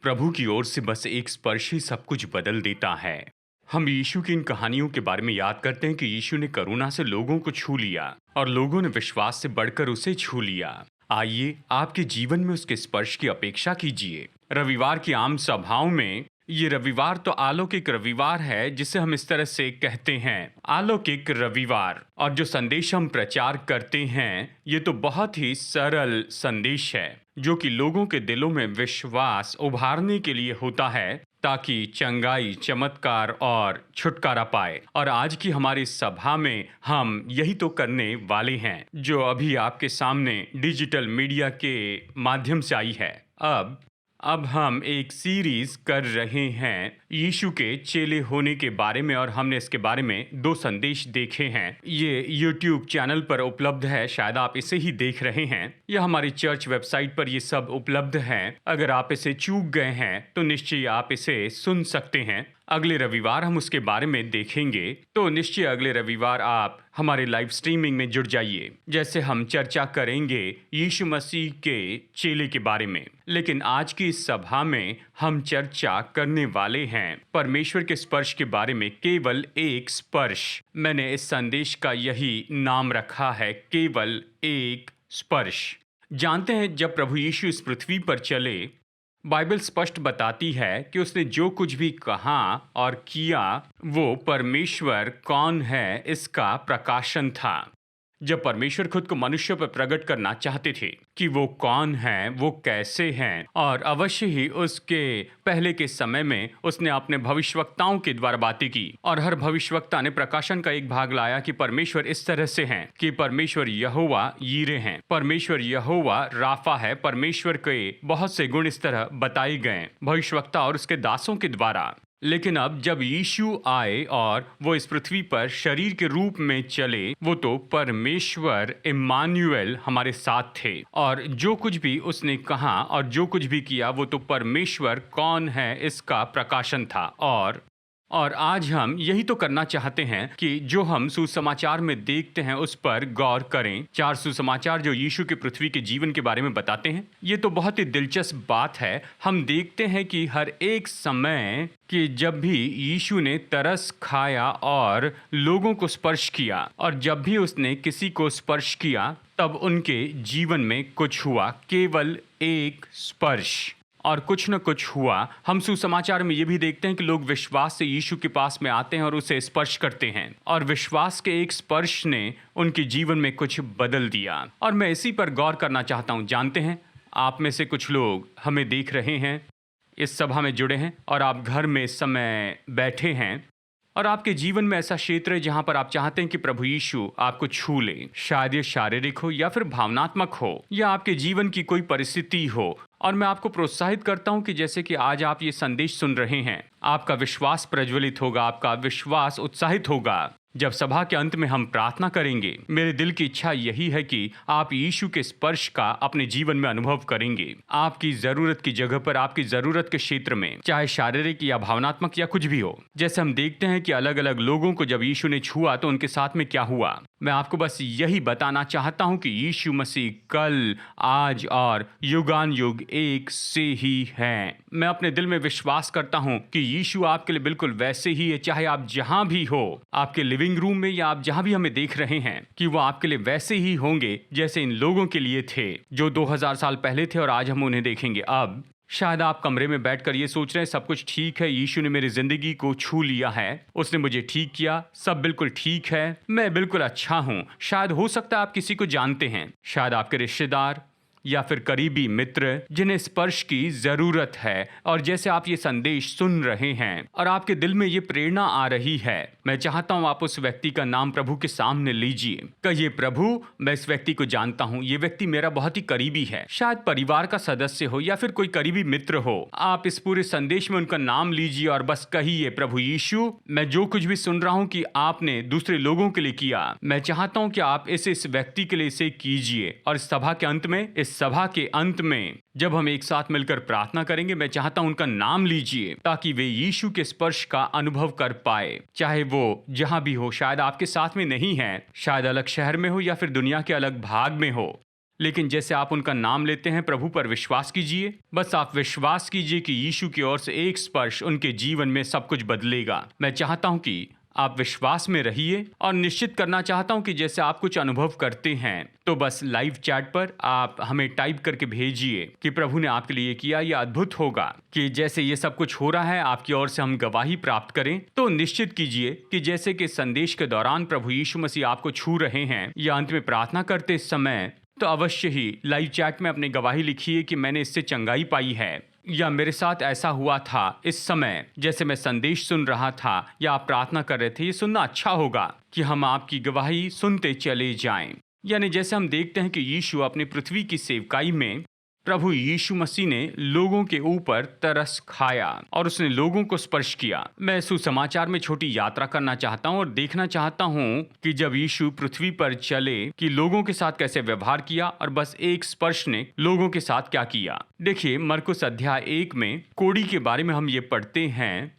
प्रभु की ओर से बस एक स्पर्श ही सब कुछ बदल देता है। हम यीशु की इन कहानियों के बारे में याद करते हैं कि यीशु ने करुणा से लोगों को छू लिया और लोगों ने विश्वास से बढ़कर उसे छू लिया। आइए आपके जीवन में उसके स्पर्श की अपेक्षा कीजिए। रविवार की आम सभाओं में ये रविवार तो अलौकिक रविवार है, जिसे हम इस तरह से कहते हैं, अलौकिक रविवार। और जो संदेश हम प्रचार करते हैं ये तो बहुत ही सरल संदेश है, जो कि लोगों के दिलों में विश्वास उभारने के लिए होता है, ताकि चंगाई, चमत्कार और छुटकारा पाए। और आज की हमारी सभा में हम यही तो करने वाले हैं, जो अभी आपके सामने डिजिटल मीडिया के माध्यम से आई है। अब हम एक सीरीज कर रहे हैं यीशु के चेले होने के बारे में, और हमने इसके बारे में 2 संदेश देखे हैं। ये YouTube चैनल पर उपलब्ध है, शायद आप इसे ही देख रहे हैं, या हमारी चर्च वेबसाइट पर ये सब उपलब्ध हैं। अगर आप इसे चूक गए हैं तो निश्चय आप इसे सुन सकते हैं। अगले रविवार हम उसके बारे में देखेंगे, तो निश्चय अगले रविवार आप हमारे लाइव स्ट्रीमिंग में जुड़ जाइए, जैसे हम चर्चा करेंगे यीशु मसीह के चेले के बारे में। लेकिन आज की इस सभा में हम चर्चा करने वाले हैं परमेश्वर के स्पर्श के बारे में। केवल एक स्पर्श, मैंने इस संदेश का यही नाम रखा है, केवल एक स्पर्श। जानते हैं, जब प्रभु यीशु इस पृथ्वी पर चले, बाइबल स्पष्ट बताती है कि उसने जो कुछ भी कहा और किया वो परमेश्वर कौन है इसका प्रकाशन था। जब परमेश्वर खुद को मनुष्य पर प्रकट करना चाहते थे कि वो कौन है, वो कैसे हैं, और अवश्य ही उसके पहले के समय में उसने अपने भविष्यवक्ताओं के द्वारा बातें की, और हर भविष्यवक्ता ने प्रकाशन का एक भाग लाया कि परमेश्वर इस तरह से हैं, कि परमेश्वर यहोवा यीरे हैं, परमेश्वर यहोवा राफा है। परमेश्वर के बहुत से गुण इस तरह बताए गए भविष्यवक्ता और उसके दासों के द्वारा। लेकिन अब जब यीशु आए और वो इस पृथ्वी पर शरीर के रूप में चले, वो तो परमेश्वर इम्मानुएल हमारे साथ थे, और जो कुछ भी उसने कहा और जो कुछ भी किया वो तो परमेश्वर कौन है इसका प्रकाशन था। और आज हम यही तो करना चाहते हैं कि जो हम सुसमाचार में देखते हैं उस पर गौर करें। 4 सुसमाचार जो यीशु के पृथ्वी के जीवन के बारे में बताते हैं, ये तो बहुत ही दिलचस्प बात है। हम देखते हैं कि हर एक समय कि जब भी यीशु ने तरस खाया और लोगों को स्पर्श किया, और जब भी उसने किसी को स्पर्श किया, तब उनके जीवन में कुछ हुआ। केवल एक स्पर्श, और कुछ न कुछ हुआ। हम सुसमाचार में ये भी देखते हैं कि लोग विश्वास से यीशु के पास में आते हैं और उसे स्पर्श करते हैं, और विश्वास के एक स्पर्श ने उनके जीवन में कुछ बदल दिया। और मैं इसी पर गौर करना चाहता हूँ। जानते हैं, आप में से कुछ लोग हमें देख रहे हैं, इस सभा में जुड़े हैं, और आप घर में इस समय बैठे हैं, और आपके जीवन में ऐसा क्षेत्र है जहां पर आप चाहते हैं कि प्रभु यीशु आपको छू ले। शायद ये शारीरिक हो या फिर भावनात्मक हो, या आपके जीवन की कोई परिस्थिति हो। और मैं आपको प्रोत्साहित करता हूं कि जैसे कि आज आप ये संदेश सुन रहे हैं, आपका विश्वास प्रज्वलित होगा, आपका विश्वास उत्साहित होगा। जब सभा के अंत में हम प्रार्थना करेंगे, मेरे दिल की इच्छा यही है कि आप यीशु के स्पर्श का अपने जीवन में अनुभव करेंगे। आपकी जरूरत की जगह पर, आपकी जरूरत के क्षेत्र में, चाहे शारीरिक या भावनात्मक या कुछ भी हो। जैसे हम देखते हैं कि अलग अलग लोगों को जब यीशु ने छुआ तो उनके साथ में क्या हुआ। मैं आपको बस यही बताना चाहता हूं कि यीशु मसीह कल, आज और युगान युग एक से ही हैं। मैं अपने दिल में विश्वास करता हूं कि यीशु आपके लिए बिल्कुल वैसे ही है, चाहे आप जहां भी हो, आपके लिविंग रूम में या आप जहां भी हमें देख रहे हैं, कि वो आपके लिए वैसे ही होंगे जैसे इन लोगों के लिए थे जो 2000 साल पहले थे, और आज हम उन्हें देखेंगे। अब शायद आप कमरे में बैठकर ये सोच रहे हैं, सब कुछ ठीक है, यीशु ने मेरी जिंदगी को छू लिया है, उसने मुझे ठीक किया, सब बिल्कुल ठीक है, मैं बिल्कुल अच्छा हूं। शायद हो सकता है आप किसी को जानते हैं, शायद आपके रिश्तेदार या फिर करीबी मित्र जिन्हें स्पर्श की जरूरत है। और जैसे आप ये संदेश सुन रहे हैं और आपके दिल में ये प्रेरणा आ रही है, मैं चाहता हूं आप उस व्यक्ति का नाम प्रभु के सामने लीजिए। कहिए, प्रभु मैं इस व्यक्ति को जानता हूं, ये व्यक्ति मेरा बहुत ही करीबी है, शायद परिवार का सदस्य हो या फिर कोई करीबी मित्र हो। आप इस पूरे संदेश में उनका नाम लीजिए और बस कहिए, प्रभु यीशु, मैं जो कुछ भी सुन रहा हूं कि आपने दूसरे लोगों के लिए किया, मैं चाहता हूं कि आप इस व्यक्ति के लिए इसे कीजिए। और इस सभा के अंत में जब हम एक साथ मिलकर प्रार्थना करेंगे, मैं चाहता हूं उनका नाम लीजिए, ताकि वे यीशु के स्पर्श का अनुभव कर पाए, चाहे वो जहां भी हो। शायद आपके साथ में नहीं है, शायद अलग शहर में हो या फिर दुनिया के अलग भाग में हो, लेकिन जैसे आप उनका नाम लेते हैं, प्रभु पर विश्वास कीजिए। बस आप विश्वास कीजिए कि यीशु की ओर से एक स्पर्श उनके जीवन में सब कुछ बदलेगा। मैं चाहता हूं कि आप विश्वास में रहिए और निश्चित करना चाहता हूं कि जैसे आप कुछ अनुभव करते हैं तो बस लाइव चैट पर आप हमें टाइप करके भेजिए कि प्रभु ने आपके लिए किया। यह अद्भुत होगा कि जैसे ये सब कुछ हो रहा है आपकी ओर से हम गवाही प्राप्त करें। तो निश्चित कीजिए कि जैसे कि संदेश के दौरान प्रभु यीशु मसीह आपको छू रहे हैं या अंत में प्रार्थना करते समय, तो अवश्य ही लाइव चैट में अपनी गवाही लिखिए कि मैंने इससे चंगाई पाई है, या मेरे साथ ऐसा हुआ था इस समय जैसे मैं संदेश सुन रहा था या आप प्रार्थना कर रहे थे। ये सुनना अच्छा होगा कि हम आपकी गवाही सुनते चले जाएं। यानी जैसे हम देखते हैं कि यीशु अपनी पृथ्वी की सेवकाई में, प्रभु यीशु मसीह ने लोगों के ऊपर तरस खाया और उसने लोगों को स्पर्श किया। मैं सुसमाचार में छोटी यात्रा करना चाहता हूं और देखना चाहता हूं कि जब यीशु पृथ्वी पर चले कि लोगों के साथ कैसे व्यवहार किया और बस एक स्पर्श ने लोगों के साथ क्या किया। देखिए, मरकुस अध्याय 1 में कोढ़ी के बारे में हम ये पढ़ते हैं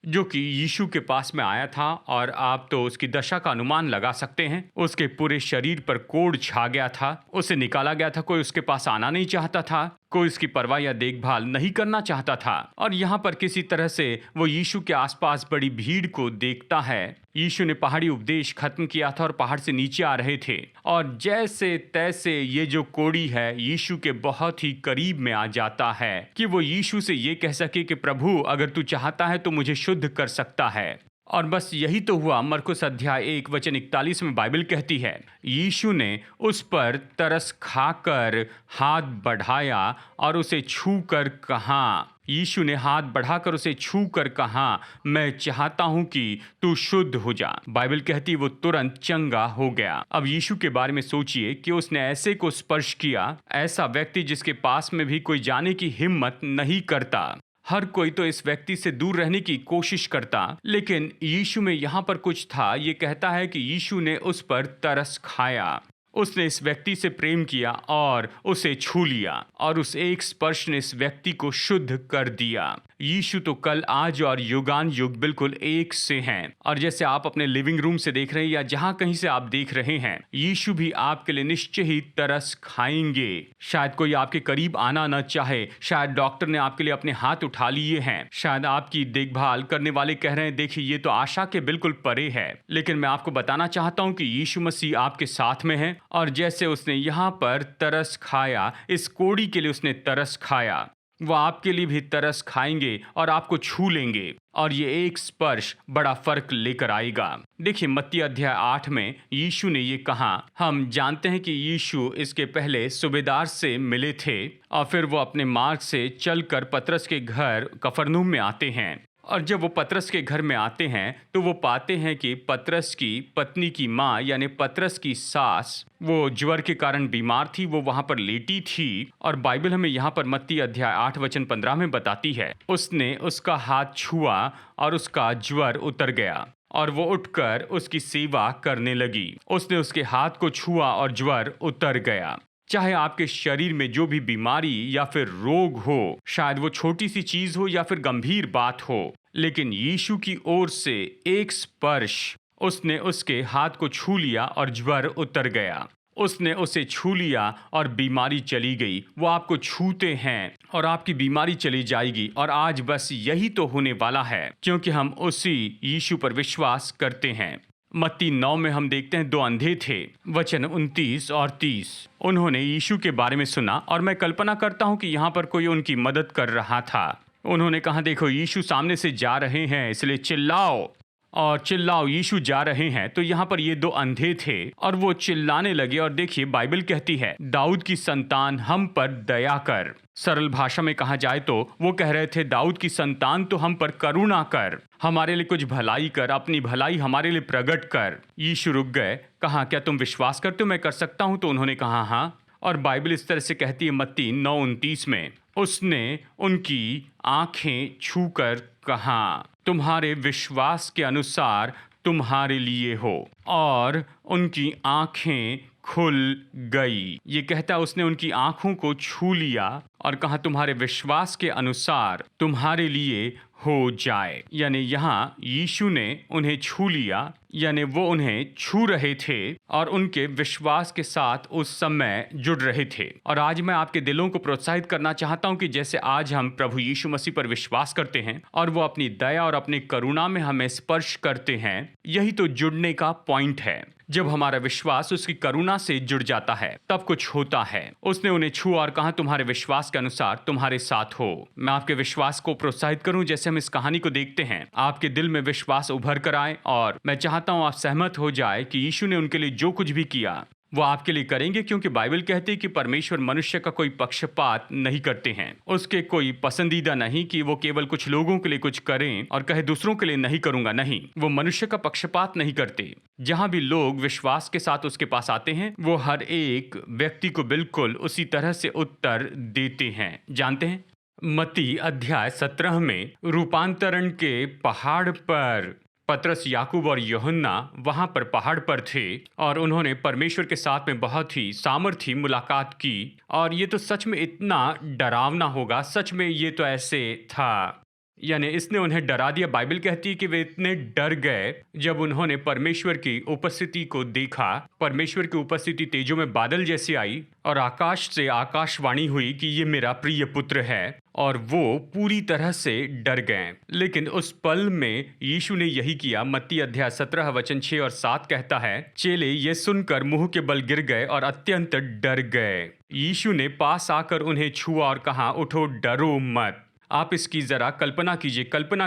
जो कि यीशु के पास में आया था, और आप तो उसकी दशा का अनुमान लगा सकते हैं। उसके पूरे शरीर पर कोढ़ छा गया था, उसे निकाला गया था, कोई उसके पास आना नहीं चाहता था, कोई उसकी परवाह या देखभाल नहीं करना चाहता था। और यहाँ पर किसी तरह से वो यीशु के आसपास बड़ी भीड़ को देखता है। यीशु ने पहाड़ी उपदेश खत्म किया था और पहाड़ से नीचे आ रहे थे, और जैसे तैसे ये जो कोढ़ी है यीशु के बहुत ही करीब में आ जाता है कि वो यीशु से ये कह सके कि प्रभु अगर तू चाहता है तो मुझे शुद्ध कर सकता है। और बस यही तो हुआ। मरकुस अध्याय 1 वचन 41 में बाइबल कहती है, यीशु ने उस पर तरस खाकर हाथ बढ़ाया और उसे छू कर कहा, यीशु ने हाथ बढ़ाकर उसे छू कर कहा, मैं चाहता हूं कि तू शुद्ध हो जा। बाइबल कहती वो तुरंत चंगा हो गया। अब यीशु के बारे में सोचिए कि उसने ऐसे को स्पर्श किया, ऐसा व्यक्ति जिसके पास में भी कोई जाने की हिम्मत नहीं करता। हर कोई तो इस व्यक्ति से दूर रहने की कोशिश करता, लेकिन यीशु में यहाँ पर कुछ था। ये कहता है कि यीशु ने उस पर तरस खाया, उसने इस व्यक्ति से प्रेम किया और उसे छू लिया, और उस एक स्पर्श ने इस व्यक्ति को शुद्ध कर दिया। यीशु तो कल, आज और युगान युग बिल्कुल एक से हैं। और जैसे आप अपने लिविंग रूम से देख रहे हैं या जहां कहीं से आप देख रहे हैं, यीशु भी आपके लिए निश्चय ही तरस खाएंगे। शायद कोई आपके करीब आना न चाहे, शायद डॉक्टर ने आपके लिए अपने हाथ उठा लिए हैं, शायद आपकी देखभाल करने वाले कह रहे हैं देखिए ये तो आशा के बिल्कुल परे है, लेकिन मैं आपको बताना चाहता हूं कि यीशु मसीह आपके साथ में है। और जैसे उसने यहाँ पर तरस खाया, इस कोढ़ी के लिए उसने तरस खाया, वो आपके लिए भी तरस खाएंगे और आपको छू लेंगे, और ये एक स्पर्श बड़ा फर्क लेकर आएगा। देखिए, मत्ती अध्याय 8 में यीशु ने ये कहा। हम जानते हैं कि यीशु इसके पहले सूबेदार से मिले थे और फिर वो अपने मार्ग से चलकर पतरस के घर कफरनहूम में आते हैं। और जब वो पतरस के घर में आते हैं तो वो पाते हैं कि पतरस की पत्नी की माँ यानी पतरस की सास, वो ज्वर के कारण बीमार थी, वो वहां पर लेटी थी। और बाइबल हमें यहाँ पर मत्ती अध्याय 8 वचन 15 में बताती है, उसने उसका हाथ छुआ और उसका ज्वर उतर गया और वो उठकर उसकी सेवा करने लगी। उसने उसके हाथ को छुआ और ज्वर उतर गया। चाहे आपके शरीर में जो भी बीमारी या फिर रोग हो, शायद वो छोटी सी चीज हो या फिर गंभीर बात हो, लेकिन यीशु की ओर से एक स्पर्श, उसने उसके हाथ को छू लिया और ज्वर उतर गया। उसने उसे छू लिया और बीमारी चली गई। वो आपको छूते हैं और आपकी बीमारी चली जाएगी। और आज बस यही तो होने वाला है, क्योंकि हम उसी यीशु पर विश्वास करते हैं। मत्ती 9 में हम देखते हैं, 2 अंधे थे, वचन 29 और 30। उन्होंने यीशु के बारे में सुना, और मैं कल्पना करता हूं कि यहाँ पर कोई उनकी मदद कर रहा था। उन्होंने कहा, देखो यीशु सामने से जा रहे हैं, इसलिए चिल्लाओ और चिल्लाओ, यीशु जा रहे हैं। तो यहाँ पर ये 2 अंधे थे और वो चिल्लाने लगे। और देखिए, बाइबल कहती है, दाऊद की संतान हम पर दया कर। सरल भाषा में कहा जाए तो वो कह रहे थे, दाऊद की संतान तो हम पर करुणा कर, हमारे लिए कुछ भलाई कर, अपनी भलाई हमारे लिए प्रकट कर। यीशु रुक गए, कहा, क्या तुम विश्वास करते हो मैं कर सकता हूं? तो उन्होंने कहा हाँ। और बाइबल इस तरह से कहती है मत्ती 9:29 में, उसने उनकी आंखें छूकर कहा, तुम्हारे विश्वास के अनुसार तुम्हारे लिए हो, और उनकी आंखें खुल गई। ये कहता उसने उनकी आंखों को छू लिया और कहा तुम्हारे विश्वास के अनुसार तुम्हारे लिए हो जाए। यानी यहाँ यीशु ने उन्हें छू लिया, यानी वो उन्हें छू रहे थे और उनके विश्वास के साथ उस समय जुड़ रहे थे। और आज मैं आपके दिलों को प्रोत्साहित करना चाहता हूँ कि जैसे आज हम प्रभु यीशु मसीह पर विश्वास करते हैं और वो अपनी दया और अपनी करुणा में हमें स्पर्श करते हैं, यही तो जुड़ने का पॉइंट है। जब हमारा विश्वास उसकी करुणा से जुड़ जाता है तब कुछ होता है। उसने उन्हें छुआ और कहा तुम्हारे विश्वास के अनुसार तुम्हारे साथ हो। मैं आपके विश्वास को प्रोत्साहित करूं, जैसे हम इस कहानी को देखते हैं आपके दिल में विश्वास उभर कर आए और मैं चाहता हूं आप सहमत हो जाए कि यीशु ने उनके लिए जो कुछ भी किया वो आपके लिए करेंगे, क्योंकि बाइबल कहती है कि परमेश्वर मनुष्य का कोई पक्षपात नहीं करते हैं। उसके कोई पसंदीदा नहीं कि वो केवल कुछ लोगों के लिए कुछ करें और कहे दूसरों के लिए नहीं करूंगा। नहीं, वो मनुष्य का पक्षपात नहीं करते। जहां भी लोग विश्वास के साथ उसके पास आते हैं वो हर एक व्यक्ति को बिल्कुल उसी तरह से उत्तर देते हैं। जानते हैं, मत्ती अध्याय 17 में रूपांतरण के पहाड़ पर पतरस, याकूब और यूहन्ना वहां पर पहाड़ पर थे और उन्होंने परमेश्वर के साथ में बहुत ही सामर्थी मुलाकात की। और ये तो सच में इतना डरावना होगा, सच में ये तो ऐसे था, यानी इसने उन्हें डरा दिया। बाइबल कहती है कि वे इतने डर गए जब उन्होंने परमेश्वर की उपस्थिति को देखा। परमेश्वर की उपस्थिति तेजों में बादल जैसी आई और आकाश से आकाशवाणी हुई कि ये मेरा प्रिय पुत्र है, और वो पूरी तरह से डर गए। लेकिन उस पल में यीशु ने यही किया। मत्ती अध्याय 17 वचन 6 और 7 कहता है, चेले ये सुनकर मुंह के बल गिर गए और अत्यंत डर गए। यीशु ने पास आकर उन्हें छुआ और कहा, उठो, डरो मत। आप इसकी जरा कल्पना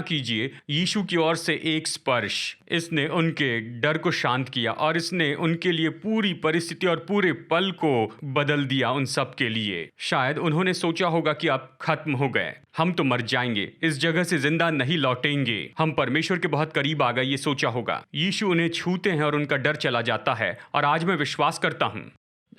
कीजिए यीशु की ओर से एक स्पर्श, इसने उनके डर को शांत किया और इसने उनके लिए पूरी परिस्थिति और पूरे पल को बदल दिया उन सब के लिए। शायद उन्होंने सोचा होगा कि अब खत्म हो गए, हम तो मर जाएंगे, इस जगह से जिंदा नहीं लौटेंगे, हम परमेश्वर के बहुत करीब आ गए, ये सोचा होगा। यीशु उन्हें छूते हैं और उनका डर चला जाता है। और आज मैं विश्वास करता हूँ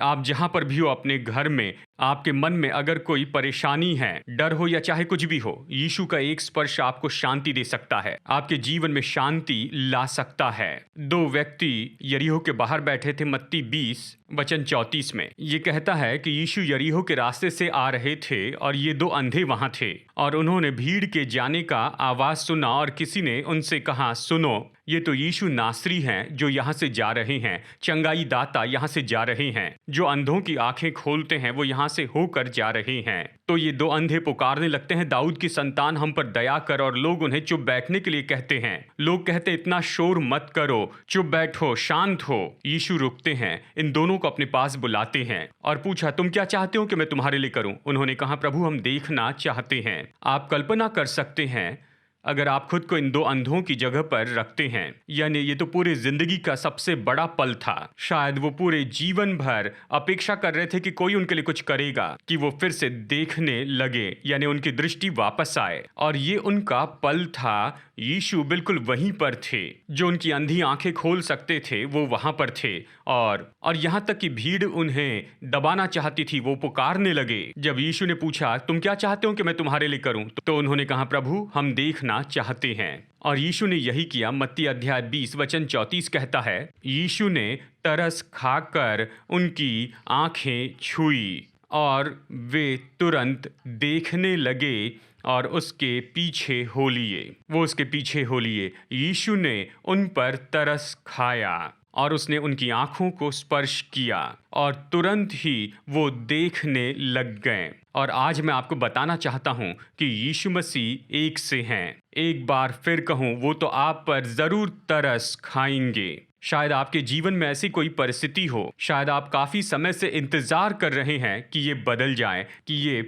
आप जहां पर भी हो, अपने घर में, आपके मन में अगर कोई परेशानी है, डर हो या चाहे कुछ भी हो, यीशु का एक स्पर्श आपको शांति दे सकता है, आपके जीवन में शांति ला सकता है। दो व्यक्ति यरीहो के बाहर बैठे थे। मत्ती 20 वचन 34 में ये कहता है कि यीशु यरीहो के रास्ते से आ रहे थे और ये दो अंधे वहां थे और उन्होंने भीड़ के जाने का आवाज सुना और किसी ने उनसे कहा, सुनो, ये तो यीशु नासरी हैं जो यहाँ से जा रहे हैं, चंगाई दाता यहाँ से जा रहे हैं, जो अंधों की आंखें खोलते हैं वो यहाँ से होकर जा रहे हैं। तो ये दो अंधे पुकारने लगते हैं, दाऊद की संतान हम पर दया कर, और लोग उन्हें चुप बैठने के लिए कहते हैं। लोग कहते इतना शोर मत करो, चुप बैठो, शांत हो। यीशु रुकते हैं, इन दोनों को अपने पास बुलाते हैं और पूछा, तुम क्या चाहते हो कि मैं तुम्हारे लिए करूं? उन्होंने कहा, प्रभु हम देखना चाहते हैं। आप कल्पना कर सकते हैं अगर आप खुद को इन दो अंधों की जगह पर रखते हैं, यानी ये तो पूरी जिंदगी का सबसे बड़ा पल था। शायद वो पूरे जीवन भर अपेक्षा कर रहे थे कि कोई उनके लिए कुछ करेगा, कि वो फिर से देखने लगे, यानी उनकी दृष्टि वापस आए। और ये उनका पल था। यीशु बिल्कुल वहीं पर थे, जो उनकी अंधी आंखें खोल सकते थे वो वहां पर थे। और यहाँ तक कि भीड़ उन्हें दबाना चाहती थी, वो पुकारने लगे। जब यीशु ने पूछा, तुम क्या चाहते हो कि मैं तुम्हारे लिए करूं? तो उन्होंने कहा, प्रभु हम देखना चाहते हैं। और यीशु ने यही किया। मत्ती अध्याय 20 वचन 34 कहता है, यीशु ने तरस खाकर उनकी आंखें छुई और वे तुरंत देखने लगे और उसके पीछे हो लिए। वो उसके पीछे हो लिए। यीशु ने उन पर तरस खाया और उसने उनकी आंखों को स्पर्श किया और तुरंत ही वो देखने लग गए। और आज मैं आपको बताना चाहता हूं कि यीशु मसीह एक से हैं। एक बार फिर कहूं, वो तो आप पर जरूर तरस खाएंगे। शायद आपके जीवन में ऐसी कोई परिस्थिति हो, शायद आप काफी समय से इंतजार कर रहे हैं कि ये बदल जाए, कि ये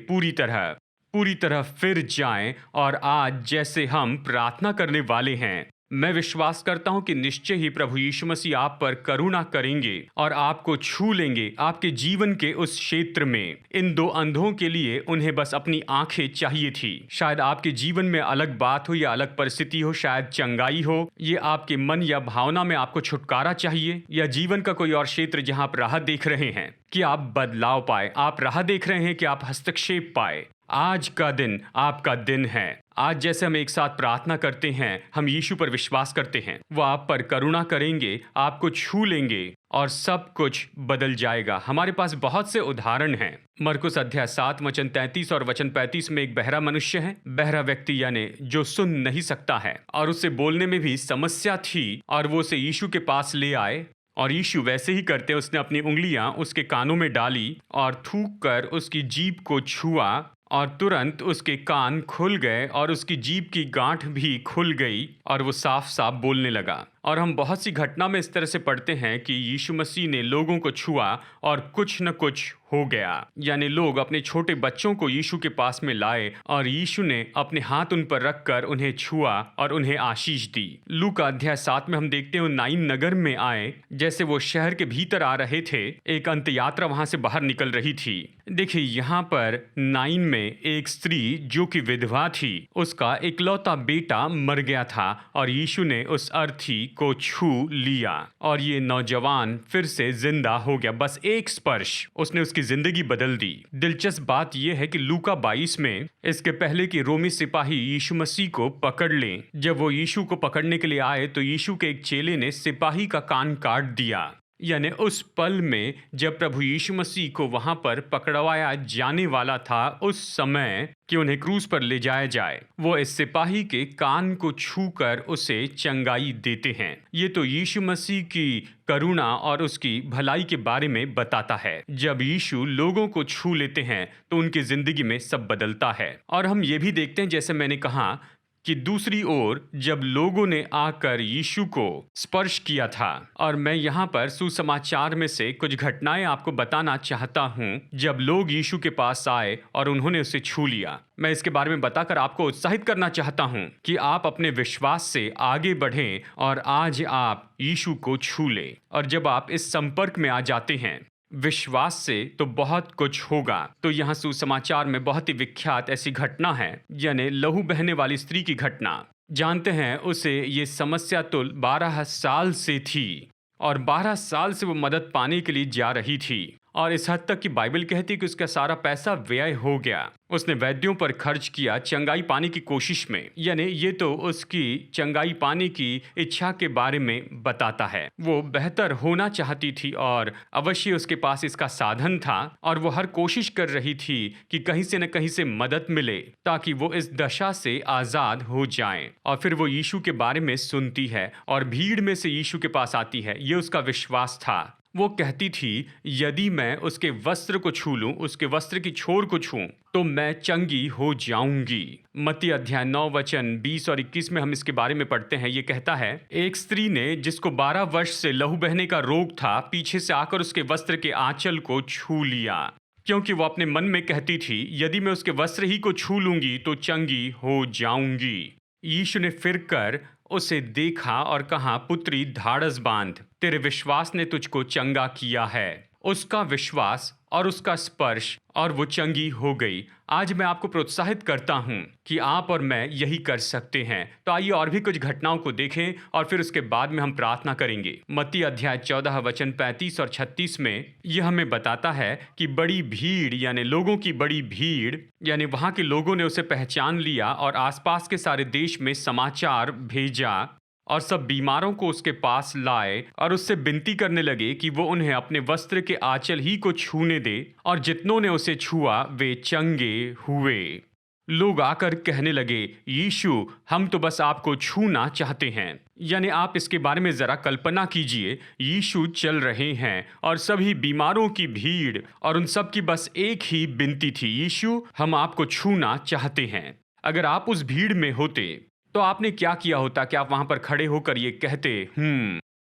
पूरी तरह फिर जाएं। और आज जैसे हम प्रार्थना करने वाले हैं, मैं विश्वास करता हूं कि निश्चय ही प्रभु यीशु मसीह आप पर करुणा करेंगे और आपको छू लेंगे आपके जीवन के उस क्षेत्र में। इन दो अंधों के लिए उन्हें बस अपनी आंखें चाहिए थी। शायद आपके जीवन में अलग बात हो या अलग परिस्थिति हो, शायद चंगाई हो, ये आपके मन या भावना में आपको छुटकारा चाहिए, या जीवन का कोई और क्षेत्र जहां आप राह देख रहे हैं कि आप बदलाव पाए, आप राह देख रहे हैं कि आप हस्तक्षेप पाए, आज का दिन आपका दिन है। आज जैसे हम एक साथ प्रार्थना करते हैं, हम यीशु पर विश्वास करते हैं, वो आप पर करुणा करेंगे, आपको छू लेंगे और सब कुछ बदल जाएगा। हमारे पास बहुत से उदाहरण हैं। मरकुस अध्याय 7 वचन 33 और वचन 35 में एक बहरा मनुष्य है, बहरा व्यक्ति यानी जो सुन नहीं सकता है और उससे बोलने में भी समस्या थी, और वो उसे यीशु के पास ले आए और यीशु वैसे ही करते उसने अपनी उंगलियां उसके कानों में डाली और थूक कर उसकी जीभ को छुआ और तुरंत उसके कान खुल गए और उसकी जीभ की गांठ भी खुल गई और वो साफ साफ बोलने लगा। और हम बहुत सी घटना में इस तरह से पढ़ते हैं कि यीशु मसीह ने लोगों को छुआ और कुछ न कुछ हो गया। यानी लोग अपने छोटे बच्चों को यीशु के पास में लाए और यीशु ने अपने हाथ उन पर रखकर उन्हें छुआ और उन्हें आशीष दी। लूका अध्याय 7 में हम देखते हैं नाइन नगर में आए। जैसे वो शहर के भीतर आ रहे थे, एक अंत यात्रा वहां से बाहर निकल रही थी। देखिए यहाँ पर नाइन में एक स्त्री जो कि विधवा थी, उसका इकलौता बेटा मर गया था और यीशु ने उस अर्थी को छू लिया और ये नौजवान फिर से जिंदा हो गया। बस एक स्पर्श उसने उसकी जिंदगी बदल दी। दिलचस्प बात यह है कि लूका 22 में इसके पहले कि रोमी सिपाही यीशु मसीह को पकड़ लें, जब वो यीशु को पकड़ने के लिए आए तो यीशु के एक चेले ने सिपाही का कान काट दिया। यानी उस पल में जब प्रभु यीशु मसीह को वहां पर पकड़वाया जाने वाला था, उस समय कि उन्हें क्रूस पर ले जाया जाए, वो इस सिपाही के कान को छूकर उसे चंगाई देते हैं। ये तो यीशु मसीह की करुणा और उसकी भलाई के बारे में बताता है। जब यीशु लोगों को छू लेते हैं तो उनकी जिंदगी में सब बदलता है। और हम ये भी देखते हैं, जैसे मैंने कहा, कि दूसरी ओर जब लोगों ने आकर यीशु को स्पर्श किया था, और मैं यहाँ पर सुसमाचार में से कुछ घटनाएं आपको बताना चाहता हूँ जब लोग यीशु के पास आए और उन्होंने उसे छू लिया। मैं इसके बारे में बताकर आपको उत्साहित करना चाहता हूँ कि आप अपने विश्वास से आगे बढ़ें और आज आप यीशु को छू लें। और जब आप इस संपर्क में आ जाते हैं विश्वास से, तो बहुत कुछ होगा। तो यहाँ सुसमाचार में बहुत ही विख्यात ऐसी घटना है, यानी लहू बहने वाली स्त्री की घटना। जानते हैं, उसे ये समस्या तो 12 साल से थी और 12 साल से वो मदद पाने के लिए जा रही थी, और इस हद तक कि बाइबल कहती है कि उसका सारा पैसा व्यय हो गया। उसने वैद्यों पर खर्च किया चंगाई पाने की कोशिश में। यानी ये तो उसकी चंगाई पाने की इच्छा के बारे में बताता है। वो बेहतर होना चाहती थी और अवश्य उसके पास इसका साधन था, और वो हर कोशिश कर रही थी कि कहीं से न कहीं से मदद मिले ताकि वो इस दशा से आजाद हो जाएं। और फिर वो यीशु के बारे में सुनती है और भीड़ में से यीशु के पास आती है। ये उसका विश्वास था। वो कहती थी, यदि मैं उसके वस्त्र को छू लूं, उसके वस्त्र की छोर को छूं, तो मैं चंगी हो जाऊंगी। मत्ती अध्याय 9 वचन 20 और 21 में हम इसके बारे में पढ़ते हैं। ये कहता है, एक स्त्री ने जिसको 12 वर्ष से लहू बहने का रोग था, पीछे से आकर उसके वस्त्र के आंचल को छू लिया, क्योंकि वो अपने मन में कहती थी, यदि मैं उसके वस्त्र ही को छू लूंगी तो चंगी हो जाऊंगी। यीशु ने फिर कर उसे देखा और कहा, पुत्री ढाढ़स बांध, तेरे विश्वास ने तुझको चंगा किया है। उसका विश्वास और उसका स्पर्श, और वो चंगी हो गई। आज मैं आपको प्रोत्साहित करता हूं कि आप और मैं यही कर सकते हैं। तो आइए और भी कुछ घटनाओं को देखें और फिर उसके बाद में हम प्रार्थना करेंगे। मत्ती अध्याय 14 वचन 35 और 36 में यह हमें बताता है कि बड़ी भीड़, यानी लोगों की बड़ी भीड़, यानी वहां के लोगों ने उसे पहचान लिया और आसपास के सारे देश में समाचार भेजा और सब बीमारों को उसके पास लाए और उससे विनती करने लगे कि वो उन्हें अपने वस्त्र के आंचल ही को छूने दे, और जितनों ने उसे छुआ वे चंगे हुए। लोग आकर कहने लगे, यीशु, हम तो बस आपको छूना चाहते हैं। यानी आप इसके बारे में जरा कल्पना कीजिए, यीशु चल रहे हैं और सभी बीमारों की भीड़, और उन सब की बस एक ही विनती थी, यीशु, हम आपको छूना चाहते हैं। अगर आप उस भीड़ में होते तो आपने क्या किया होता? कि आप वहां पर खड़े होकर ये कहते,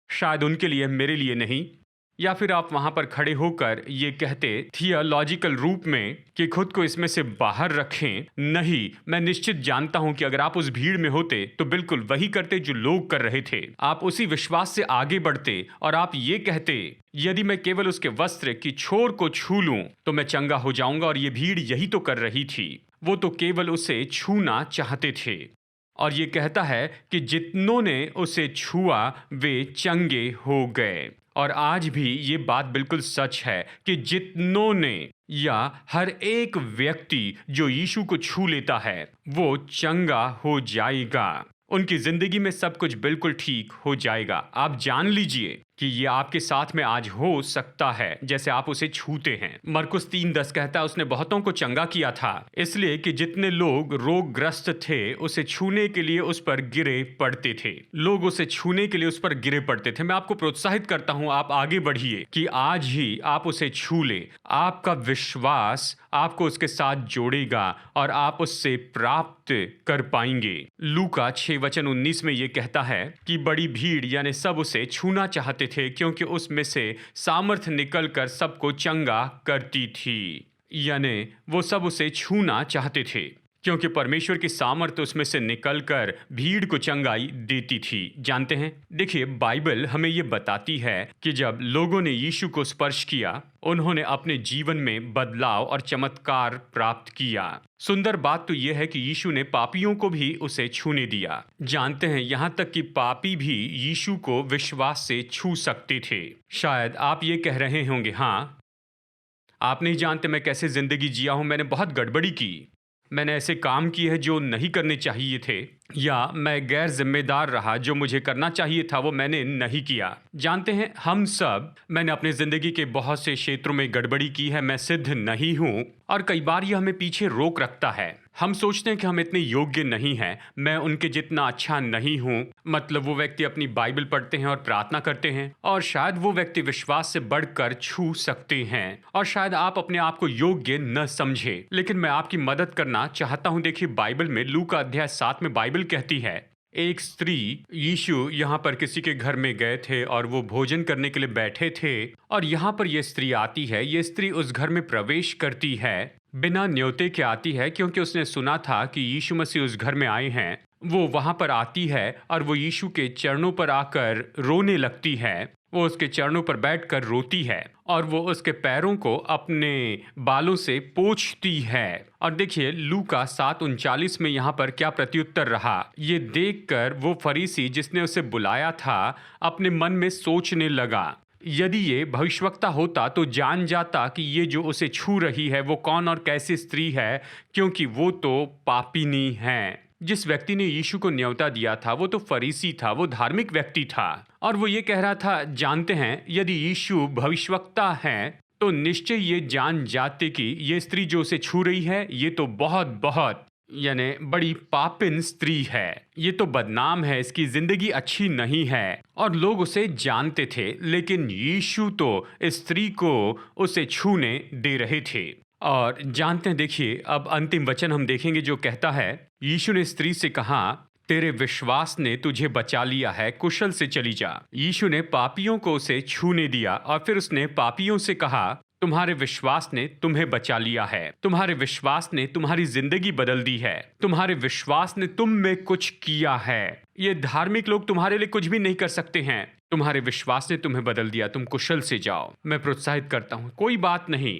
शायद उनके लिए, मेरे लिए नहीं, या फिर आप वहां पर खड़े होकर ये कहते थियोलॉजिकल रूप में कि खुद को इसमें से बाहर रखें? नहीं, मैं निश्चित जानता हूं कि अगर आप उस भीड़ में होते तो बिल्कुल वही करते जो लोग कर रहे थे। आप उसी विश्वास से आगे बढ़ते और आप ये कहते, यदि मैं केवल उसके वस्त्र की छोर को छू लूं तो मैं चंगा हो जाऊंगा। और ये भीड़ यही तो कर रही थी, वो तो केवल उसे छूना चाहते थे। और ये कहता है कि जितनों ने उसे छुआ वे चंगे हो गए। और आज भी ये बात बिल्कुल सच है कि जितनों ने या हर एक व्यक्ति जो यीशु को छू लेता है वो चंगा हो जाएगा। उनकी जिंदगी में सब कुछ बिल्कुल ठीक हो जाएगा। आप जान लीजिए कि ये आपके साथ में आज हो सकता है जैसे आप उसे छूते हैं। मरकुस 3:10 कहता है उसने बहुतों को चंगा किया था, इसलिए कि जितने लोग रोगग्रस्त थे उसे छूने के लिए उस पर गिरे पड़ते थे। लोग उसे छूने के लिए उस पर गिरे पड़ते थे। मैं आपको प्रोत्साहित करता हूं, आप आगे बढ़िए कि आज ही आप उसे छू ले। आपका विश्वास आपको उसके साथ जोड़ेगा और आप उससे प्राप्त कर पाएंगे। लूका 6:19 में यह कहता है कि बड़ी भीड़ यानी सब उसे छूना चाहते थे क्योंकि उसमें से सामर्थ निकलकर सबको चंगा करती थी। यानी वो सब उसे छूना चाहते थे क्योंकि परमेश्वर की सामर्थ उसमें से निकलकर भीड़ को चंगाई देती थी। जानते हैं, देखिए बाइबल हमें ये बताती है कि जब लोगों ने यीशु को स्पर्श किया उन्होंने अपने जीवन में बदलाव और चमत्कार प्राप्त किया। सुंदर बात तो यह है कि यीशु ने पापियों को भी उसे छूने दिया। जानते हैं, यहाँ तक कि पापी भी यीशु को विश्वास से छू सकते थे। शायद आप ये कह रहे होंगे, हाँ आप नहीं जानते मैं कैसे जिंदगी जिया हूं, मैंने बहुत गड़बड़ी की, मैंने ऐसे काम किए हैं जो नहीं करने चाहिए थे, या मैं गैर जिम्मेदार रहा, जो मुझे करना चाहिए था वो मैंने नहीं किया। जानते हैं हम सब, मैंने अपनी जिंदगी के बहुत से क्षेत्रों में गड़बड़ी की है, मैं सिद्ध नहीं हूं और कई बार ये हमें पीछे रोक रखता है। हम सोचते हैं कि हम इतने योग्य नहीं हैं, मैं उनके जितना अच्छा नहीं हूं। मतलब वो व्यक्ति अपनी बाइबल पढ़ते हैं और प्रार्थना करते हैं और शायद वो व्यक्ति विश्वास से बढ़कर छू सकते हैं और शायद आप अपने आप को योग्य न समझे, लेकिन मैं आपकी मदद करना चाहता हूं। देखिए बाइबल में लूका अध्याय 7 में बाइबल कहती है, एक स्त्री, यीशु यहाँ पर किसी के घर में गए थे और वो भोजन करने के लिए बैठे थे और यहाँ पर ये स्त्री आती है। ये स्त्री उस घर में प्रवेश करती है, बिना न्योते के आती है क्योंकि उसने सुना था कि यीशु मसीह उस घर में आए हैं। वो वहां पर आती है और वो यीशु के चरणों पर आकर रोने लगती है। वो उसके चरणों पर बैठकर रोती है और वो उसके पैरों को अपने बालों से पोंछती है। और देखिए लूका 7:39 में यहाँ पर क्या प्रत्युत्तर रहा। ये देखकर वो फरीसी जिसने उसे बुलाया था अपने मन में सोचने लगा, यदि ये भविष्यवक्ता होता तो जान जाता कि ये जो उसे छू रही है वो कौन और कैसी स्त्री है, क्योंकि वो तो पापिनी है। जिस व्यक्ति ने यीशु को न्योता दिया था वो तो फरीसी था, वो धार्मिक व्यक्ति था और वो ये कह रहा था, जानते हैं यदि यीशु भविष्यवक्ता है तो निश्चय ये जान जाते कि ये स्त्री जो उसे छू रही है ये तो बहुत यानी बड़ी पापिन स्त्री है, ये तो बदनाम है, इसकी जिंदगी अच्छी नहीं है। और लोग उसे जानते थे, लेकिन यीशु तो इस स्त्री को उसे छूने दे रहे थे। और जानते हैं, देखिए अब अंतिम वचन हम देखेंगे जो कहता है, यीशु ने स्त्री से कहा, तेरे विश्वास ने तुझे बचा लिया है, कुशल से चली जा। यीशु ने पापियों को उसे छूने दिया और फिर उसने पापियों से कहा, तुम्हारे विश्वास ने तुम्हें बचा लिया है, तुम्हारे विश्वास ने तुम्हारी जिंदगी बदल दी है, तुम्हारे विश्वास ने तुम में कुछ किया है। ये धार्मिक लोग तुम्हारे लिए कुछ भी नहीं कर सकते हैं, तुम्हारे विश्वास ने तुम्हें बदल दिया, तुम कुशल से जाओ। मैं प्रोत्साहित करता हूँ, कोई बात नहीं,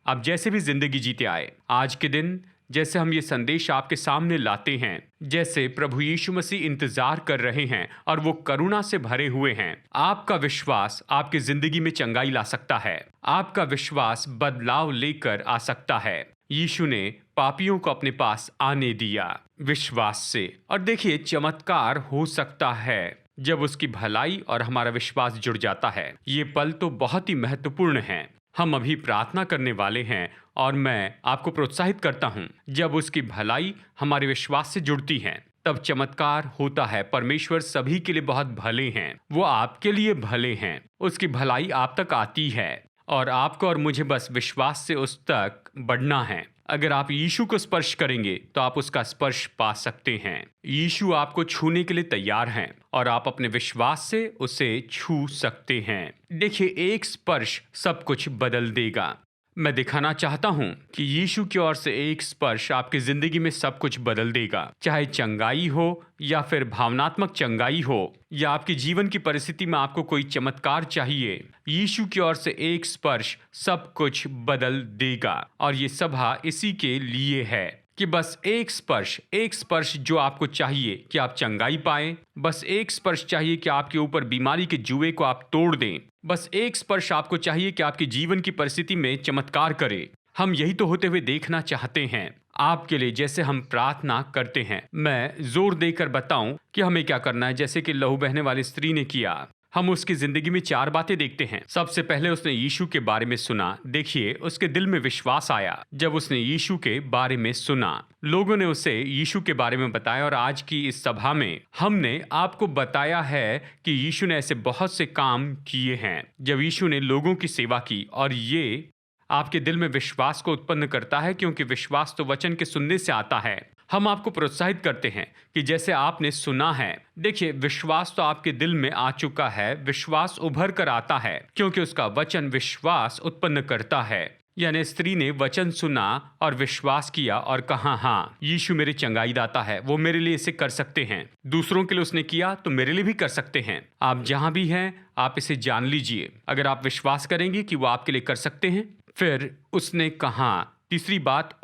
आप जैसे भी जिंदगी जीते आए, आज के दिन जैसे हम ये संदेश आपके सामने लाते हैं, जैसे प्रभु यीशु मसीह इंतजार कर रहे हैं और वो करुणा से भरे हुए हैं, आपका विश्वास आपकी जिंदगी में चंगाई ला सकता है, आपका विश्वास बदलाव लेकर आ सकता है। यीशु ने पापियों को अपने पास आने दिया विश्वास से, और देखिए चमत्कार हो सकता है जब उसकी भलाई और हमारा विश्वास जुड़ जाता है। ये पल तो बहुत ही महत्वपूर्ण हैं। हम अभी प्रार्थना करने वाले हैं और मैं आपको प्रोत्साहित करता हूं, जब उसकी भलाई हमारे विश्वास से जुड़ती है तब चमत्कार होता है। परमेश्वर सभी के लिए बहुत भले हैं, वो आपके लिए भले हैं, उसकी भलाई आप तक आती है और आपको और मुझे बस विश्वास से उस तक बढ़ना है। अगर आप यीशु को स्पर्श करेंगे तो आप उसका स्पर्श पा सकते हैं। यीशु आपको छूने के लिए तैयार हैं और आप अपने विश्वास से उसे छू सकते हैं। देखिए एक स्पर्श सब कुछ बदल देगा। मैं दिखाना चाहता हूं कि यीशु की ओर से एक स्पर्श आपकी जिंदगी में सब कुछ बदल देगा। चाहे चंगाई हो या फिर भावनात्मक चंगाई हो या आपकी जीवन की परिस्थिति में आपको कोई चमत्कार चाहिए, यीशु की ओर से एक स्पर्श सब कुछ बदल देगा। और ये सभा इसी के लिए है कि बस एक स्पर्श जो आपको चाहिए कि आप चंगाई पाएं, बस एक स्पर्श चाहिए कि आपके ऊपर बीमारी के जुए को आप तोड़ दें, बस एक स्पर्श आपको चाहिए कि आपके जीवन की परिस्थिति में चमत्कार करे। हम यही तो होते हुए देखना चाहते हैं आपके लिए। जैसे हम प्रार्थना करते हैं, मैं जोर देकर बताऊं कि हमें क्या करना है, जैसे कि लहू बहने वाली स्त्री ने किया। हम उसकी जिंदगी में 4 बातें देखते हैं। सबसे पहले उसने यीशु के बारे में सुना। देखिए, उसके दिल में विश्वास आया जब उसने यीशु के बारे में सुना। लोगों ने उसे यीशु के बारे में बताया और आज की इस सभा में हमने आपको बताया है कि यीशु ने ऐसे बहुत से काम किए हैं जब यीशु ने लोगों की सेवा की। और ये आपके दिल में विश्वास को उत्पन्न करता है, क्योंकि विश्वास तो वचन के सुनने से आता है। हम आपको प्रोत्साहित करते हैं कि जैसे आपने सुना है, देखिए, विश्वास तो आपके दिल में आ चुका है। विश्वास उभर कर आता है क्योंकि उसका वचन विश्वास उत्पन्न करता है। यानी स्त्री ने वचन सुना और विश्वास किया और कहा, हाँ, यीशु मेरे चंगाई दाता है, वो मेरे लिए इसे कर सकते हैं। दूसरों के लिए उसने किया तो मेरे लिए भी कर सकते हैं। आप जहां भी हैं, आप इसे जान लीजिए। अगर आप विश्वास करेंगे कि वो आपके लिए कर सकते हैं। फिर उसने कहा, तीसरी बात,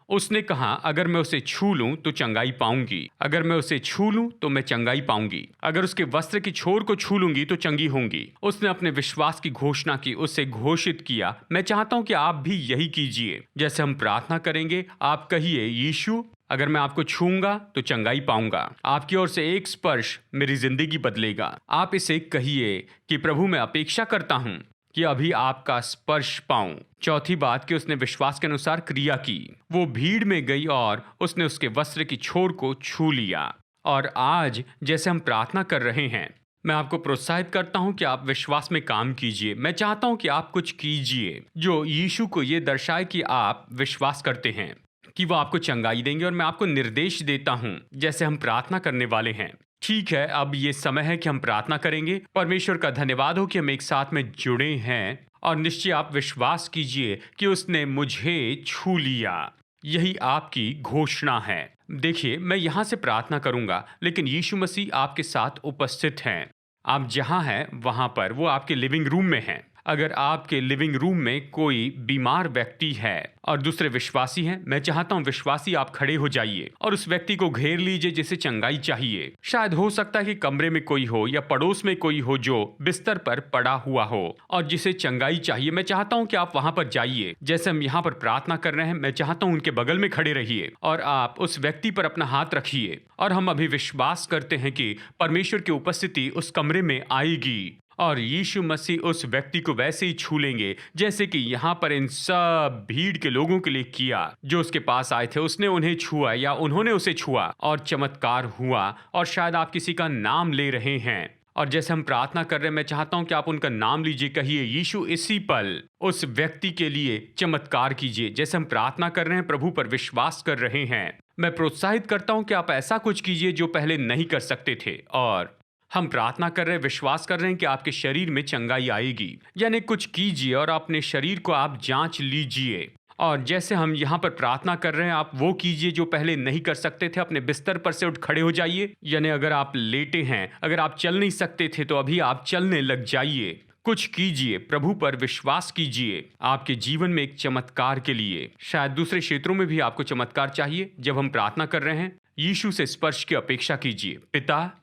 उसने कहा अगर मैं उसे छू लूं तो चंगाई पाऊंगी। अगर मैं उसे छू लूं तो मैं चंगाई पाऊंगी। अगर उसके वस्त्र की छोर को छू लूंगी तो चंगी होंगी। उसने अपने विश्वास की घोषणा की, उसे घोषित किया। मैं चाहता हूं कि आप भी यही कीजिए। जैसे हम प्रार्थना करेंगे, आप कहिए, यीशु, अगर मैं आपको छूंगा तो चंगाई पाऊंगा। आपकी ओर से एक स्पर्श मेरी जिंदगी बदलेगा। आप इसे कहिए कि प्रभु, मैं अपेक्षा करता हूं कि अभी आपका स्पर्श पाऊं। चौथी बात कि उसने विश्वास के अनुसार क्रिया की। वो भीड़ में गई और उसने उसके वस्त्र की छोर को छू लिया। और आज जैसे हम प्रार्थना कर रहे हैं, मैं आपको प्रोत्साहित करता हूं कि आप विश्वास में काम कीजिए। मैं चाहता हूं कि आप कुछ कीजिए जो यीशु को ये दर्शाए कि आप विश्वास करते हैं कि वो आपको चंगाई देंगे। और मैं आपको निर्देश देता हूं जैसे हम प्रार्थना करने वाले हैं। ठीक है, अब ये समय है कि हम प्रार्थना करेंगे। परमेश्वर का धन्यवाद हो कि हम एक साथ में जुड़े हैं। और निश्चय आप विश्वास कीजिए कि उसने मुझे छू लिया। यही आपकी घोषणा है। देखिए, मैं यहां से प्रार्थना करूंगा, लेकिन यीशु मसीह आपके साथ उपस्थित हैं। आप जहां हैं वहां पर वो आपके लिविंग रूम में हैं। अगर आपके लिविंग रूम में कोई बीमार व्यक्ति है और दूसरे विश्वासी हैं, मैं चाहता हूं विश्वासी आप खड़े हो जाइए और उस व्यक्ति को घेर लीजिए जिसे चंगाई चाहिए। शायद हो सकता है कि कमरे में कोई हो या पड़ोस में कोई हो जो बिस्तर पर पड़ा हुआ हो और जिसे चंगाई चाहिए। मैं चाहता हूं कि आप वहां पर जाइए। जैसे हम यहाँ पर प्रार्थना कर रहे हैं, मैं चाहता हूं उनके बगल में खड़े रहिए और आप उस व्यक्ति पर अपना हाथ रखिए। और हम अभी विश्वास करते हैं कि परमेश्वर की उपस्थिति उस कमरे में आएगी और यीशु मसीह उस व्यक्ति को वैसे ही छू लेंगे जैसे कि यहाँ पर इन सब भीड़ के लोगों के लिए किया। जो उसके पास आए थे, उसने उन्हें छुआ या उन्होंने उसे छुआ और चमत्कार हुआ। और शायद आप किसी का नाम ले रहे हैं और जैसे हम प्रार्थना कर रहे हैं, मैं चाहता हूं कि आप उनका नाम लीजिए। कहिए, यीशु, इसी पल उस व्यक्ति के लिए चमत्कार कीजिए। जैसे हम प्रार्थना कर रहे हैं, प्रभु पर विश्वास कर रहे हैं, मैं प्रोत्साहित करता हूं कि आप ऐसा कुछ कीजिए जो पहले नहीं कर सकते थे। और हम प्रार्थना कर रहे हैं, विश्वास कर रहे हैं कि आपके शरीर में चंगाई आएगी। यानी कुछ कीजिए और अपने शरीर को आप जांच लीजिए। और जैसे हम यहाँ पर प्रार्थना कर रहे हैं, आप वो कीजिए जो पहले नहीं कर सकते थे। अपने बिस्तर पर से उठ खड़े हो जाइए। यानी अगर आप लेटे हैं, अगर आप चल नहीं सकते थे, तो अभी आप चलने लग जाइए। कुछ कीजिए, प्रभु पर विश्वास कीजिए आपके जीवन में एक चमत्कार के लिए। शायद दूसरे क्षेत्रों में भी आपको चमत्कार चाहिए। जब हम प्रार्थना कर रहे हैं, यीशु से स्पर्श की अपेक्षा कीजिए। पिता,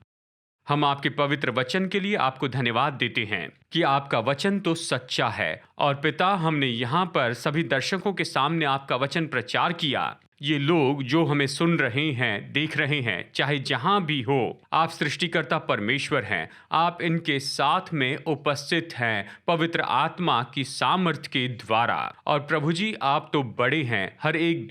हम आपके पवित्र वचन के लिए आपको धन्यवाद देते हैं कि आपका वचन तो सच्चा है। और पिता, हमने यहाँ पर सभी दर्शकों के सामने आपका वचन प्रचार किया। ये लोग जो हमें सुन रहे हैं, देख रहे हैं, चाहे जहां भी हो, आप सृष्टिकर्ता परमेश्वर हैं। आप इनके साथ में उपस्थित हैं पवित्र आत्मा की सामर्थ्य के द्वारा। और प्रभु जी, आप तो बड़े हैं। हर एक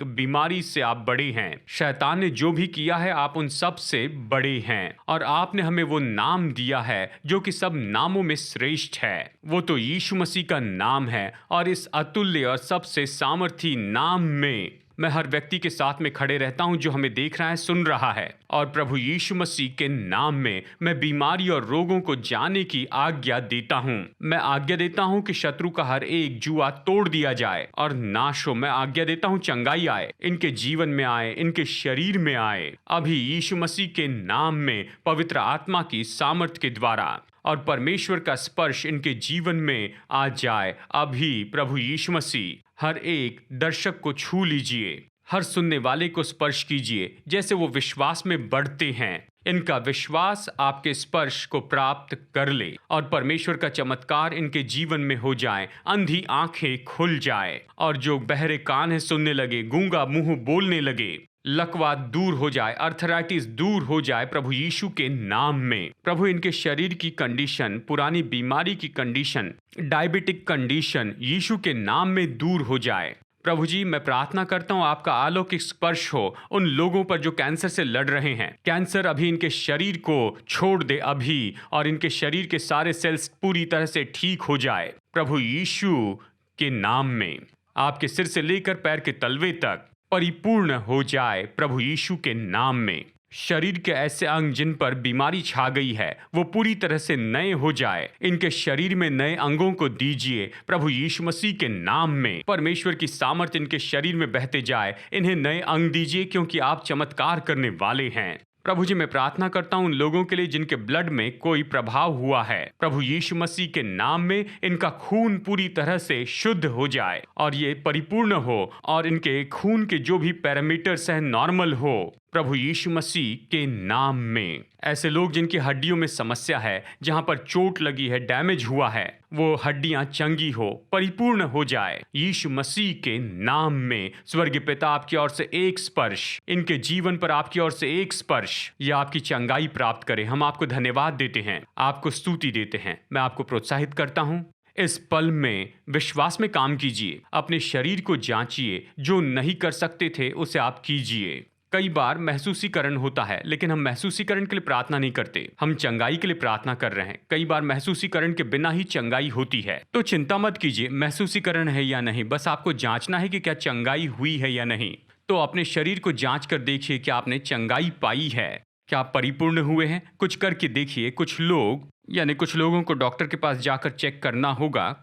बीमारी से आप बड़े हैं। शैतान ने जो भी किया है, आप उन सब से बड़े हैं। और आपने हमें वो नाम दिया है जो कि सब नामों में श्रेष्ठ है। वो तो यीशु मसीह का नाम है। और इस अतुल्य और सबसे सामर्थी नाम में मैं हर व्यक्ति के साथ में खड़े रहता हूं जो हमें देख रहा है, सुन रहा है। और प्रभु यीशु मसीह के नाम में मैं बीमारी और रोगों को जाने की आज्ञा देता हूं। मैं आज्ञा देता हूं कि शत्रु का हर एक जुआ तोड़ दिया जाए और नाश हो। मैं आज्ञा देता हूं चंगाई आए, इनके जीवन में आए, इनके शरीर में आए, अभी यीशु मसीह के नाम में पवित्र आत्मा की सामर्थ्य के द्वारा। और परमेश्वर का स्पर्श इनके जीवन में आ जाए अभी। प्रभु यीशु मसीह हर एक दर्शक को छू लीजिए, हर सुनने वाले को स्पर्श कीजिए। जैसे वो विश्वास में बढ़ते हैं, इनका विश्वास आपके स्पर्श को प्राप्त कर ले और परमेश्वर का चमत्कार इनके जीवन में हो जाए। अंधी आंखें खुल जाए और जो बहरे कान है सुनने लगे, गूंगा मुंह बोलने लगे, लकवा दूर हो जाए, अर्थराइटिस दूर हो जाए प्रभु यीशु के नाम में। प्रभु इनके शरीर की कंडीशन, पुरानी बीमारी की कंडीशन, डायबिटिक कंडीशन यीशु के नाम में दूर हो जाए। प्रभु जी, मैं प्रार्थना करता हूं आपका अलौकिक स्पर्श हो उन लोगों पर जो कैंसर से लड़ रहे हैं। कैंसर अभी इनके शरीर को छोड़ दे अभी, और इनके शरीर के सारे सेल्स पूरी तरह से ठीक हो जाए प्रभु यीशु के नाम में। आपके सिर से लेकर पैर के तलवे तक परिपूर्ण हो जाए प्रभु यीशु के नाम में। शरीर के ऐसे अंग जिन पर बीमारी छा गई है वो पूरी तरह से नए हो जाए। इनके शरीर में नए अंगों को दीजिए प्रभु यीशु मसीह के नाम में। परमेश्वर की सामर्थ इनके शरीर में बहते जाए, इन्हें नए अंग दीजिए क्योंकि आप चमत्कार करने वाले हैं। प्रभु जी, मैं प्रार्थना करता हूं उन लोगों के लिए जिनके ब्लड में कोई प्रभाव हुआ है। प्रभु यीशु मसीह के नाम में इनका खून पूरी तरह से शुद्ध हो जाए और ये परिपूर्ण हो, और इनके खून के जो भी पैरामीटर्स हैं नॉर्मल हो प्रभु यीशु मसीह के नाम में। ऐसे लोग जिनकी हड्डियों में समस्या है, जहां पर चोट लगी है, डैमेज हुआ है, वो हड्डियां चंगी हो, परिपूर्ण हो जाए यीशु मसीह के नाम में। स्वर्गीय पिता, आपकी ओर से एक स्पर्श, इनके जीवन पर आपकी ओर से एक स्पर्श, या आपकी चंगाई प्राप्त करे। हम आपको धन्यवाद देते हैं, आपको स्तुति देते हैं। मैं आपको प्रोत्साहित करता हूं, इस पल में विश्वास में काम कीजिए, अपने शरीर को जांचिए, जो नहीं कर सकते थे उसे आप कीजिए। कई बार महसूसीकरण होता है, लेकिन हम महसूसीकरण के लिए प्रार्थना नहीं करते, हम चंगाई के लिए प्रार्थना कर रहे हैं। कई बार महसूसीकरण के बिना ही चंगाई होती है। तो चिंता मत कीजिए महसूसीकरण है या नहीं, बस आपको जांचना है कि क्या चंगाई हुई है या नहीं। तो अपने शरीर को जांच कर देखिए कि आपने चंगाई पाई है, क्या आप परिपूर्ण हुए हैं। कुछ करके देखिए। कुछ लोगों को डॉक्टर के पास जाकर चेक करना होगा।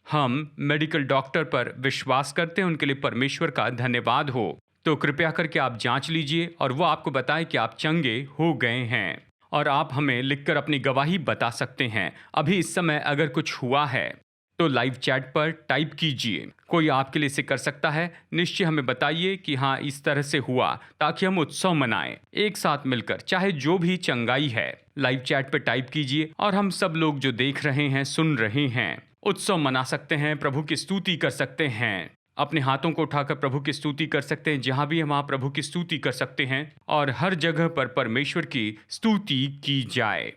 हम मेडिकल डॉक्टर पर विश्वास करते हैं, उनके लिए परमेश्वर का धन्यवाद हो। तो कृपया करके आप जांच लीजिए और वो आपको बताएं कि आप चंगे हो गए हैं, और आप हमें लिखकर अपनी गवाही बता सकते हैं। अभी इस समय अगर कुछ हुआ है तो लाइव चैट पर टाइप कीजिए, कोई आपके लिए इसे कर सकता है। निश्चय हमें बताइए कि हाँ इस तरह से हुआ, ताकि हम उत्सव मनाएं एक साथ मिलकर। चाहे जो भी चंगाई है, लाइव चैट पर टाइप कीजिए और हम सब लोग जो देख रहे हैं, सुन रहे हैं, उत्सव मना सकते हैं, प्रभु की स्तुति कर सकते हैं। अपने हाथों को उठाकर प्रभु की स्तुति कर सकते हैं। जहां भी हम वहां प्रभु की स्तुति कर सकते हैं, और हर जगह पर परमेश्वर की स्तुति की जाए।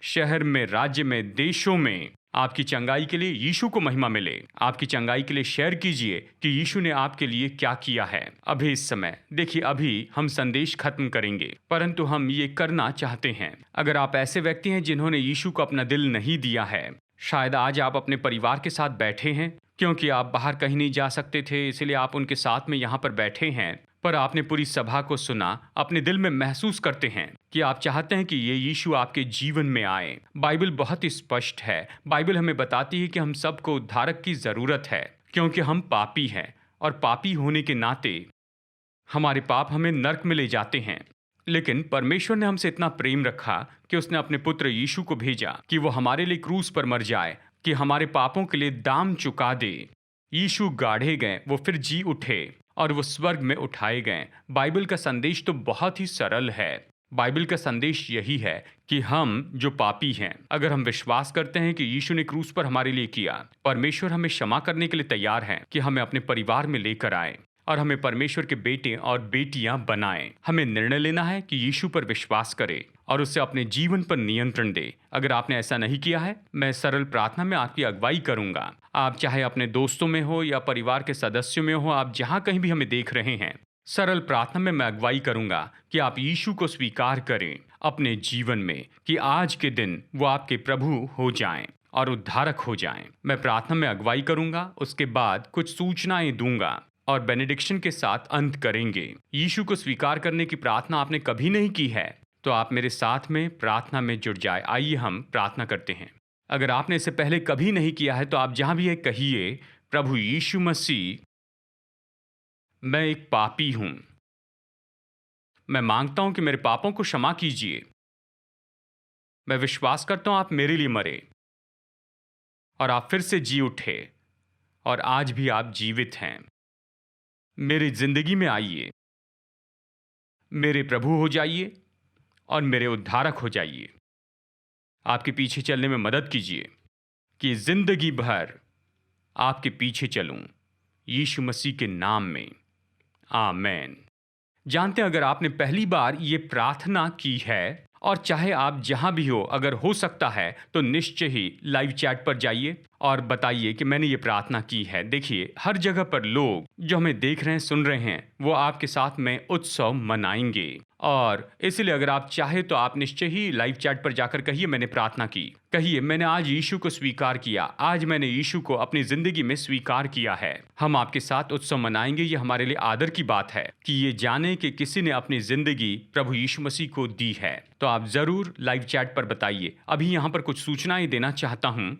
शहर में, राज्य में, देशों में आपकी चंगाई के लिए यीशु को महिमा मिले। आपकी चंगाई के लिए शेयर कीजिए कि यीशु ने आपके लिए क्या किया है। अभी इस समय देखिए, अभी हम संदेश खत्म करेंगे, परंतु हम ये करना चाहते हैं। अगर आप ऐसे व्यक्ति हैं जिन्होंने यीशु को अपना दिल नहीं दिया है, शायद आज आप अपने परिवार के साथ बैठे हैं, क्योंकि आप बाहर कहीं नहीं जा सकते थे, इसलिए आप उनके साथ में यहाँ पर बैठे हैं। पर आपने पूरी सभा को सुना, अपने दिल में महसूस करते हैं कि आप चाहते हैं कि ये यीशु आपके जीवन में आए। बाइबल बहुत ही स्पष्ट है। बाइबल हमें बताती है कि हम सबको उद्धारक की जरूरत है, क्योंकि हम पापी हैं, और पापी होने के नाते हमारे पाप हमें नर्क में ले जाते हैं। लेकिन परमेश्वर ने हमसे इतना प्रेम रखा कि उसने अपने पुत्र यीशु को भेजा कि वो हमारे लिए क्रूस पर मर जाए, कि हमारे पापों के लिए दाम चुका दे। यीशु गाढ़े गए, वो फिर जी उठे और वो स्वर्ग में उठाए गए। बाइबल का संदेश तो बहुत ही सरल है। बाइबल का संदेश यही है कि हम जो पापी हैं, अगर हम विश्वास करते हैं कि यीशु ने क्रूस पर हमारे लिए किया, परमेश्वर हमें क्षमा करने के लिए तैयार है कि हमें अपने परिवार में लेकर आए और हमें परमेश्वर के बेटे और बेटियां बनाएं। हमें निर्णय लेना है कि यीशु पर विश्वास करें और उससे अपने जीवन पर नियंत्रण दे। अगर आपने ऐसा नहीं किया है, मैं सरल प्रार्थना में आपकी अगुवाई करूंगा। आप चाहे अपने दोस्तों में हो या परिवार के सदस्यों में हो, आप जहां कहीं भी हमें देख रहे हैं, सरल प्रार्थना में मैं अगुवाई करूंगा कि आप यीशु को स्वीकार करें अपने जीवन में, कि आज के दिन वो आपके प्रभु हो जाएं और उद्धारक हो जाएं। मैं प्रार्थना में अगुवाई करूंगा, उसके बाद कुछ सूचनाएं दूंगा और बेनेडिक्शन के साथ अंत करेंगे। यीशु को स्वीकार करने की प्रार्थना आपने कभी नहीं की है तो आप मेरे साथ में प्रार्थना में जुड़ जाए। आइए हम प्रार्थना करते हैं। अगर आपने इससे पहले कभी नहीं किया है तो आप जहां भी है कहिए, प्रभु यीशु मसीह, मैं एक पापी हूं। मैं मांगता हूं कि मेरे पापों को क्षमा कीजिए। मैं विश्वास करता हूं आप मेरे लिए मरे और आप फिर से जी उठे और आज भी आप जीवित हैं। मेरी जिंदगी में आइए, मेरे प्रभु हो जाइए और मेरे उद्धारक हो जाइए। आपके पीछे चलने में मदद कीजिए कि जिंदगी भर आपके पीछे चलूं, यीशु मसीह के नाम में, आमेन। जानते हैं, अगर आपने पहली बार ये प्रार्थना की है और चाहे आप जहां भी हो, अगर हो सकता है तो निश्चय ही लाइव चैट पर जाइए और बताइए कि मैंने ये प्रार्थना की है। देखिए, हर जगह पर लोग जो हमें देख रहे हैं, सुन रहे हैं, वो आपके साथ में उत्सव मनाएंगे। और इसलिए अगर आप चाहे तो आप निश्चय ही लाइव चैट पर जाकर कहिए, मैंने प्रार्थना की। कहिए, मैंने आज यीशु को स्वीकार किया, आज मैंने यीशु को अपनी जिंदगी में स्वीकार किया है। हम आपके साथ उत्सव मनाएंगे। ये हमारे लिए आदर की बात है कि ये जाने कि किसी ने अपनी जिंदगी प्रभु यीशु मसीह को दी है। तो आप जरूर लाइव चैट पर बताइए। अभी यहाँ पर कुछ सूचनाएं देना चाहता हूँ।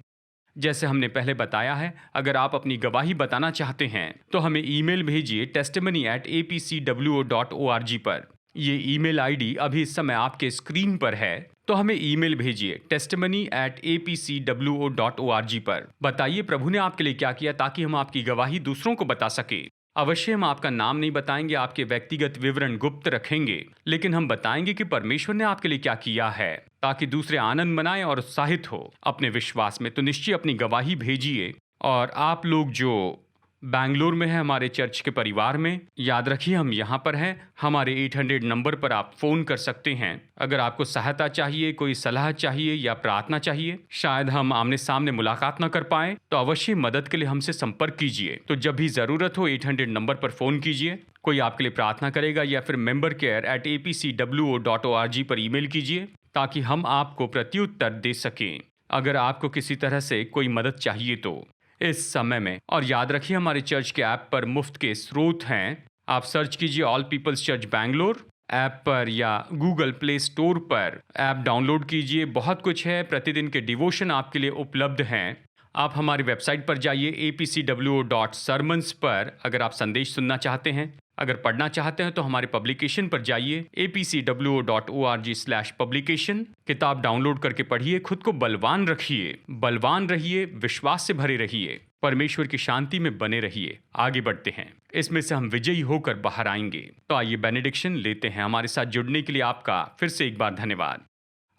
जैसे हमने पहले बताया है, अगर आप अपनी गवाही बताना चाहते हैं तो हमें ईमेल भेजिए testimony@apcwo.org पर। ये ईमेल आईडी अभी इस समय आपके स्क्रीन पर है, तो हमें ईमेल भेजिए testimony@apcwo.org पर। बताइए प्रभु ने आपके लिए क्या किया, ताकि हम आपकी गवाही दूसरों को बता सके। अवश्य हम आपका नाम नहीं बताएंगे, आपके व्यक्तिगत विवरण गुप्त रखेंगे, लेकिन हम बताएंगे कि परमेश्वर ने आपके लिए क्या किया है, ताकि दूसरे आनंद मनाएं और उत्साहित हो अपने विश्वास में। तो निश्चय अपनी गवाही भेजिए। और आप लोग जो बैंगलोर में है हमारे चर्च के परिवार में, याद रखिए हम यहाँ पर हैं। हमारे 800 नंबर पर आप फ़ोन कर सकते हैं। अगर आपको सहायता चाहिए, कोई सलाह चाहिए या प्रार्थना चाहिए, शायद हम आमने सामने मुलाकात ना कर पाएं, तो अवश्य मदद के लिए हमसे संपर्क कीजिए। तो जब भी ज़रूरत हो 800 नंबर पर फ़ोन कीजिए, कोई आपके लिए प्रार्थना करेगा, या फिर membercare@apcwo.org पर ईमेल कीजिए, ताकि हम आपको प्रत्युत्तर दे सकें अगर आपको किसी तरह से कोई मदद चाहिए तो इस समय में। और याद रखिए, हमारे चर्च के ऐप पर मुफ्त के स्रोत हैं। आप सर्च कीजिए all peoples church Bangalore app पर, या गूगल प्ले स्टोर पर ऐप डाउनलोड कीजिए। बहुत कुछ है, प्रतिदिन के डिवोशन आपके लिए उपलब्ध हैं। आप हमारी वेबसाइट पर जाइए apcwo.sermons पर, अगर आप संदेश सुनना चाहते हैं। अगर पढ़ना चाहते हैं तो हमारे पब्लिकेशन पर जाइए apcwo.org/publication। किताब डाउनलोड करके पढ़िए, खुद को बलवान रखिए, बलवान रहिए, विश्वास से भरे रहिए, परमेश्वर की शांति में बने रहिए। आगे बढ़ते हैं, इसमें से हम विजयी होकर बाहर आएंगे। तो आइए बेनेडिक्शन लेते हैं। हमारे साथ जुड़ने के लिए आपका फिर से एक बार धन्यवाद।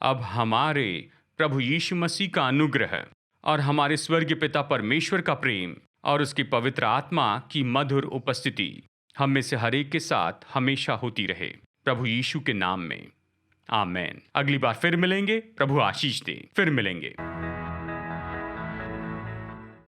अब हमारे प्रभु यीशु मसीह का अनुग्रह और हमारे स्वर्गीय पिता परमेश्वर का प्रेम और उसकी पवित्र आत्मा की मधुर उपस्थिति हम में से हर एक के साथ हमेशा होती रहे, प्रभु यीशु के नाम में, आमेन। अगली बार फिर मिलेंगे। प्रभु आशीष दे। फिर मिलेंगे।